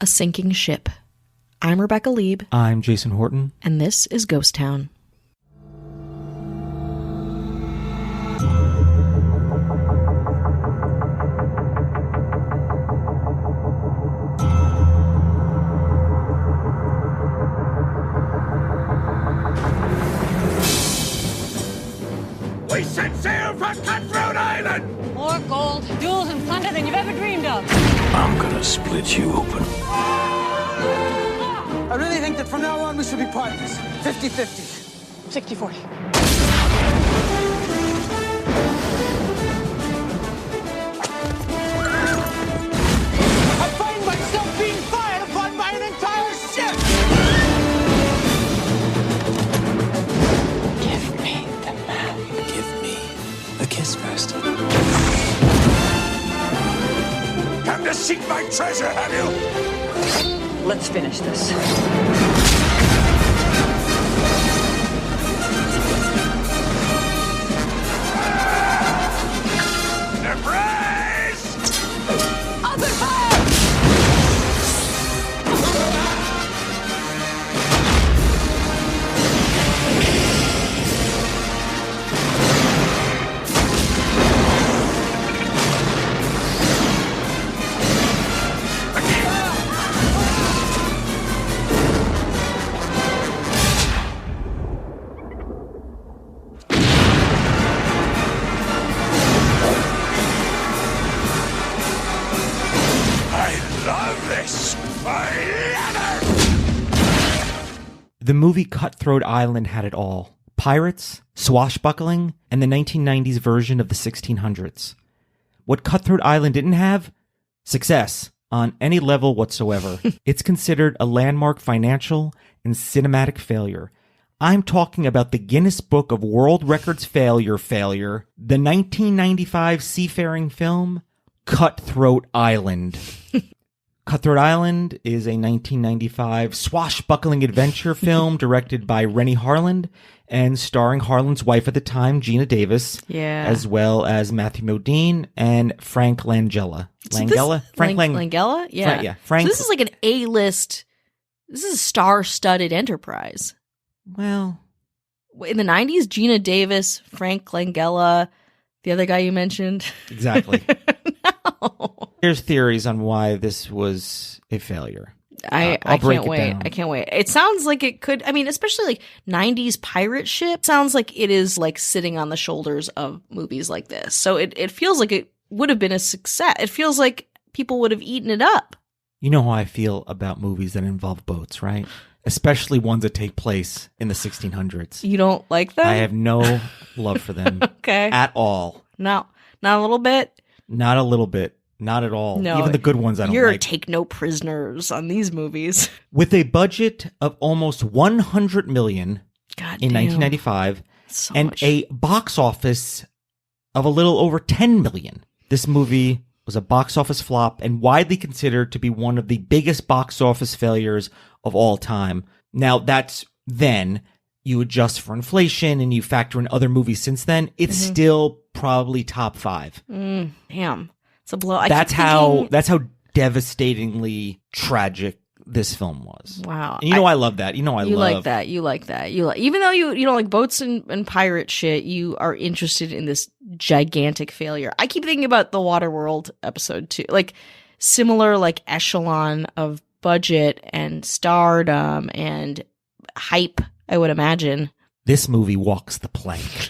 a sinking ship. I'm Rebecca Lieb. I'm Jason Horton. And this is Ghost Town. We set sail for Cutthroat Island! More gold, jewels, and plunder than you've ever dreamed of. I'm gonna split you open. I really think that from now on we should be partners. 50-50. 60-40. I find myself being fired upon by an entire ship! Give me the map. Give me a kiss first. Come to seek my treasure, have you? Let's finish this. Surprise! Open fire! The movie Cutthroat Island had it all. Pirates, swashbuckling, and the 1990s version of the 1600s. What Cutthroat Island didn't have? Success on any level whatsoever. It's considered a landmark financial and cinematic failure. I'm talking about the Guinness Book of World Records failure, the 1995 seafaring film, Cutthroat Island. Cutthroat Island is a 1995 swashbuckling adventure film directed by Rennie Harland and starring Harland's wife at the time, Gina Davis, as well as Matthew Modine and Frank Langella. Langella? Yeah. Frank. So this is like an A-list, this is a star-studded enterprise. Well, in the 90s, Gina Davis, Frank Langella, the other guy you mentioned. Exactly. No. There's theories on why this was a failure. I break can't it wait. down. I can't wait. It sounds like it could, I mean, especially like 90s pirate ship, sounds like it is like sitting on the shoulders of movies like this. So it feels like it would have been a success. It feels like people would have eaten it up. You know how I feel about movies that involve boats, right? Especially ones that take place in the 1600s. You don't like them? I have no love for them. Okay. At all. No, not a little bit? Not a little bit. Not at all. No, even the good ones I don't You're like. take no prisoners on these movies. With a budget of almost $100 million God in damn. 1995 So and much. a box office of a little over $10 million, this movie was a box office flop and widely considered to be one of the biggest box office failures of all time. Now, that's then. You adjust for inflation and you factor in other movies since then, it's still probably top 5. Damn. It's a blow. That's how devastatingly tragic this film was. Wow. And I love that. You like that. You like that. Even though you don't like boats and pirate shit, you are interested in this gigantic failure. I keep thinking about the Waterworld episode too. Like similar like echelon of budget and stardom and hype, I would imagine. This movie walks the plank.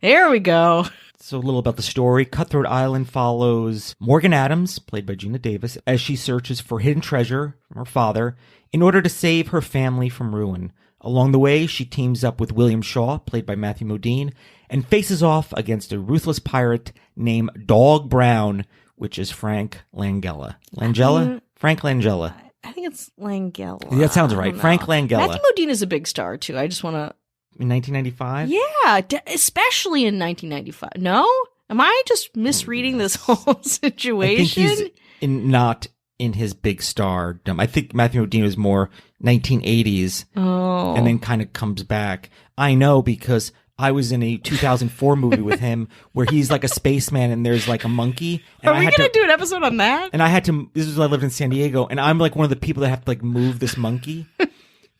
There we go. So a little about the story. Cutthroat Island follows Morgan Adams, played by Gina Davis, as she searches for hidden treasure from her father in order to save her family from ruin. Along the way, she teams up with William Shaw, played by Matthew Modine, and faces off against a ruthless pirate named Dog Brown, which is Frank Langella. Frank Langella. I think it's Langella. That sounds right. Frank Langella. Matthew Modine is a big star, too. I just want to... In 1995? Yeah, especially in 1995. No? Am I just misreading this whole situation? I think he's not in his big stardom. I think Matthew Modine was more 1980s and then kind of comes back. I know because I was in a 2004 movie with him where he's like a spaceman and there's like a monkey. And Are we going to do an episode on that? And I had to, this is when I lived in San Diego, and I'm like one of the people that have to like move this monkey.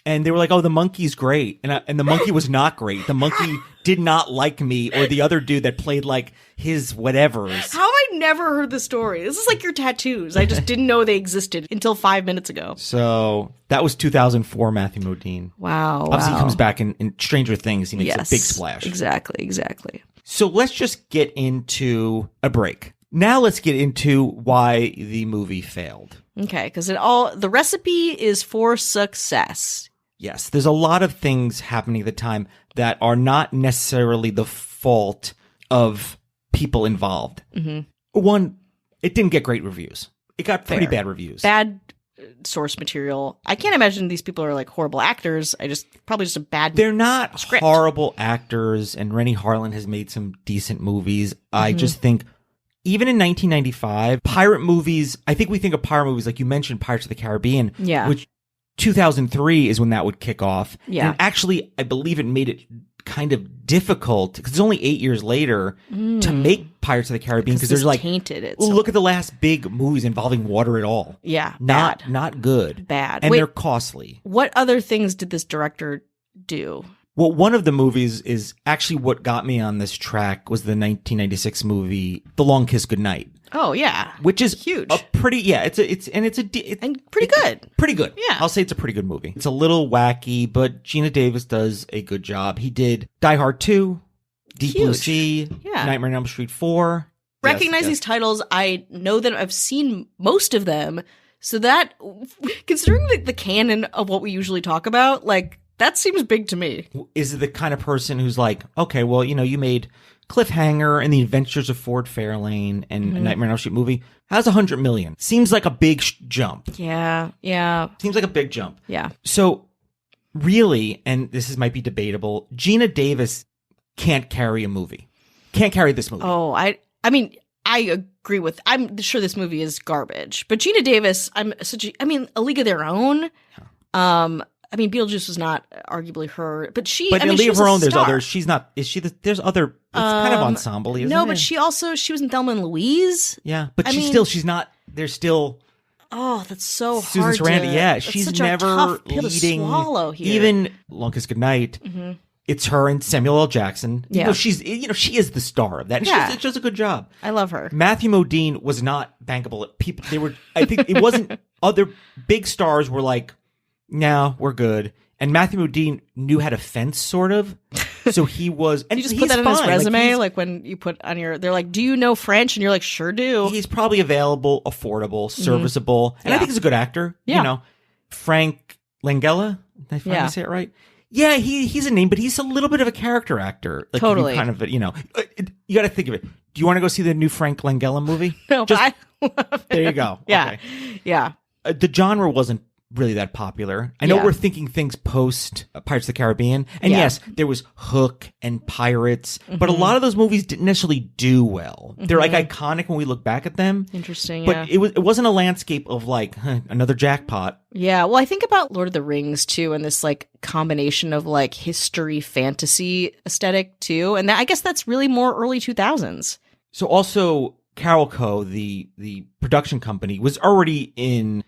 And they were like, oh, the monkey's great. And the monkey was not great. The monkey did not like me or the other dude that played like his whatevers. How have I never heard the story? This is like your tattoos. I just didn't know they existed until 5 minutes ago. So that was 2004 Matthew Modine. Wow. Obviously, he comes back in Stranger Things. He makes Yes, a big splash. Exactly. So let's just get into a break. Now let's get into why the movie failed. Okay, because the recipe is for success. Yes, there's a lot of things happening at the time that are not necessarily the fault of people involved. Mm-hmm. One, it didn't get great reviews. It got pretty bad reviews. Bad source material. I can't imagine these people are like horrible actors. Probably just a bad They're not script. Horrible actors, and Rennie Harlan has made some decent movies. I just think even in 1995, pirate movies, I think we think of pirate movies like you mentioned Pirates of the Caribbean, which 2003 is when that would kick off. Yeah. And actually, I believe it made it kind of difficult because it's only 8 years later to make Pirates of the Caribbean because there's like tainted it. Well, look at the last big movies involving water at all. Yeah, not good. Bad, and Wait, they're costly. What other things did this director do? Well, one of the movies is actually what got me on this track was the 1996 movie The Long Kiss Goodnight. Oh yeah, which is huge. A pretty and pretty good. Pretty good. Yeah, I'll say it's a pretty good movie. It's a little wacky, but Gina Davis does a good job. He did Die Hard 2, Deep Blue Sea, Nightmare on Elm Street 4. Recognize these titles. I know that I've seen most of them. So that, considering the canon of what we usually talk about, like that seems big to me. Is it the kind of person who's like, okay, well, you made Cliffhanger and The Adventures of Ford Fairlane and a Nightmare on Elm Street movie. How's $100 million? Seems like a big jump. Yeah. Seems like a big jump. Yeah. So really, and might be debatable, Gina Davis can't carry a movie. Can't carry this movie. Oh, I mean, I agree with. I'm sure this movie is garbage, but Gina Davis, A League of Their Own. I mean, Beetlejuice was not arguably her, but she. But in A League of Her Own, there's star. others. She's not. Is she? There's other. It's kind of ensemble. Isn't No, it? but she was in Thelma and Louise. Yeah, but she's not. There's still. Oh, that's so Susan hard. Sarandon. That's She's such never a tough pill leading. to swallow here. Even Long Kiss Goodnight. Mm-hmm. It's her and Samuel L. Jackson. Yeah, she's she is the star of that. And she does a good job. I love her. Matthew Modine was not bankable. People, they were. I think it wasn't. Other big stars were like, "No, we're good." And Matthew Modine knew how to fence, sort of. So he was, and you just he's put that fine. in his resume, like when you put on your, they're like, "Do you know French?" And you're like, "Sure do." He's probably available, affordable, serviceable, and I think he's a good actor. Yeah. Frank Langella. Did I finally say it right? Yeah, he's a name, but he's a little bit of a character actor. Like, totally. Kind of, you got to think of it. Do you want to go see the new Frank Langella movie? No, but there you go. Yeah, okay. Yeah. The genre wasn't really that popular. I know we're thinking things post Pirates of the Caribbean, and yes, there was Hook and Pirates, but a lot of those movies didn't necessarily do well. They're like iconic when we look back at them. Interesting, but it wasn't a landscape of like another jackpot. Yeah, well, I think about Lord of the Rings too, and this like combination of like history fantasy aesthetic too, and I guess that's really more early 2000s. So also Carol Co, the production company, was already in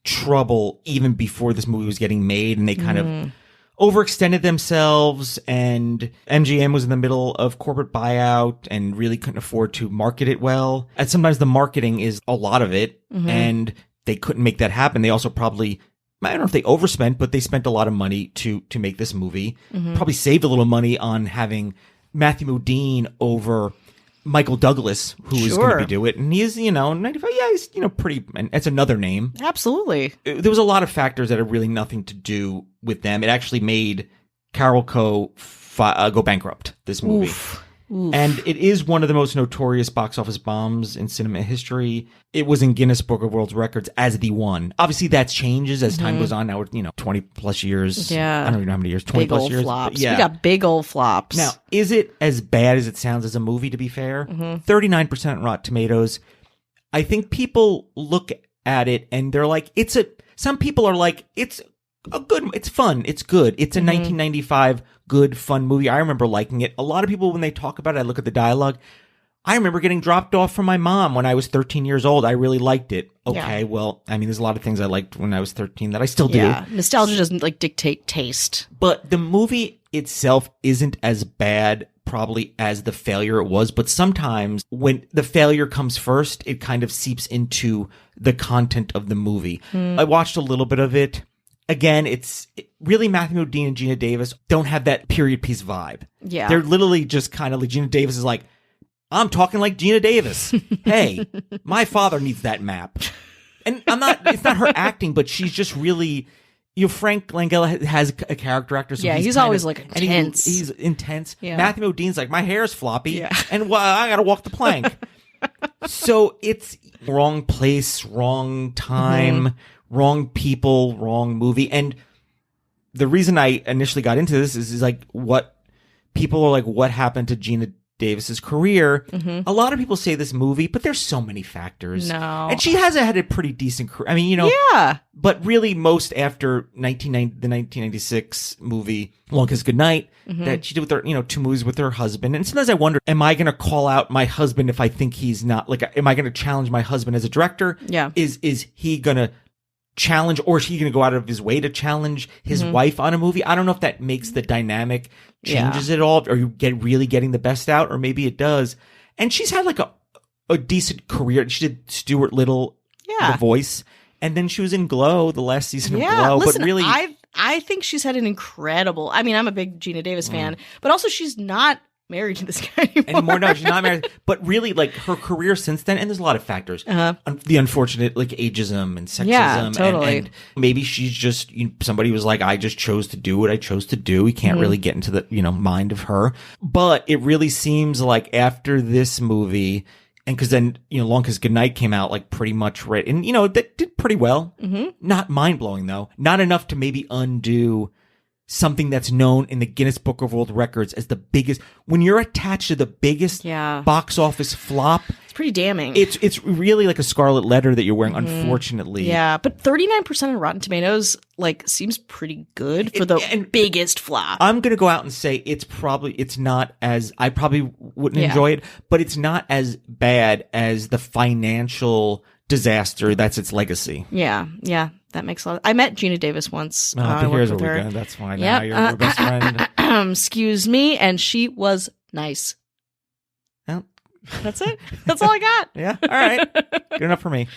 trouble even before this movie was getting made, and they kind of overextended themselves, and MGM was in the middle of corporate buyout and really couldn't afford to market it well. And sometimes the marketing is a lot of it, and they couldn't make that happen. They also probably, I don't know if they overspent, but they spent a lot of money to make this movie. Probably saved a little money on having Matthew Modine over Michael Douglas, who is going to do it. And he is, 95. Yeah, he's, pretty, and it's another name. Absolutely. There was a lot of factors that had really nothing to do with them. It actually made Carol Co. Go bankrupt, this movie. Oof. And it is one of the most notorious box office bombs in cinema history. It was in Guinness Book of World Records as the one. Obviously, that changes as time goes on. Now we're, 20 plus years. Yeah. I don't even know how many years. 20 big plus old years. flops. Yeah. We got big old flops. Now, is it as bad as it sounds as a movie, to be fair? 39% Rotten Tomatoes. I think people look at it and they're like, some people are like, it's it's fun. It's good. It's a 1995 good, fun movie. I remember liking it. A lot of people, when they talk about it, I look at the dialogue. I remember getting dropped off from my mom when I was 13 years old. I really liked it. Okay, well, I mean, there's a lot of things I liked when I was 13 that I still do. Yeah, nostalgia doesn't like dictate taste. But the movie itself isn't as bad probably as the failure it was. But sometimes when the failure comes first, it kind of seeps into the content of the movie. I watched a little bit of it. Again, really Matthew Modine and Gina Davis don't have that period piece vibe. Yeah. They're literally just kind of like, Gina Davis is like, I'm talking like Gina Davis. Hey, my father needs that map. And it's not her acting, but she's just really, Frank Langella has a character actor. So he's always like intense. He's intense. Yeah. Matthew Modine's like, my hair's floppy and I got to walk the plank. So it's wrong place, wrong time, wrong people, wrong movie. And the reason I initially got into this is like what people are like, what happened to Gina Davis's career. A lot of people say this movie, but there's so many factors. No. And she has had a pretty decent career. I mean, Yeah. but really most after the 1996 movie, Long Kiss Goodnight, that she did with her, 2 movies with her husband. And sometimes I wonder, am I going to call out my husband if I think he's not, like, am I going to challenge my husband as a director? Yeah. Is he going to challenge, or is he going to go out of his way to challenge his wife on a movie? I don't know if that makes the dynamic changes it all, or you really getting the best out, or maybe it does. And she's had like a decent career. She did Stuart Little, The Voice, and then she was in Glow, the last season of Glow. Listen, but really, I think she's had an incredible. I mean, I'm a big Gina Davis fan, but also she's not married to this guy anymore. No, she's not married. But really, like, her career since then, and there's a lot of factors. The unfortunate, like, ageism and sexism. Yeah, totally. And maybe she's just, somebody was like, I just chose to do what I chose to do. We can't really get into the, mind of her. But it really seems like after this movie, and because then, Long Kiss Goodnight came out, like, pretty much right. And, that did pretty well. Not mind-blowing, though. Not enough to maybe undo something that's known in the Guinness Book of World Records as the biggest. When you're attached to the biggest box office flop, It's pretty damning. it's really like a scarlet letter that you're wearing, unfortunately. Yeah, but 39% on Rotten Tomatoes seems pretty good for the biggest flop. I'm going to go out and say it's not as, I probably wouldn't enjoy it, but it's not as bad as the financial disaster that's its legacy. Yeah, that makes a lot. I met Gina Davis once. But here's what we got. That's fine. Now you're her best friend. Excuse me, and she was nice. Well, That's it. That's all I got. Yeah. All right. Good enough for me.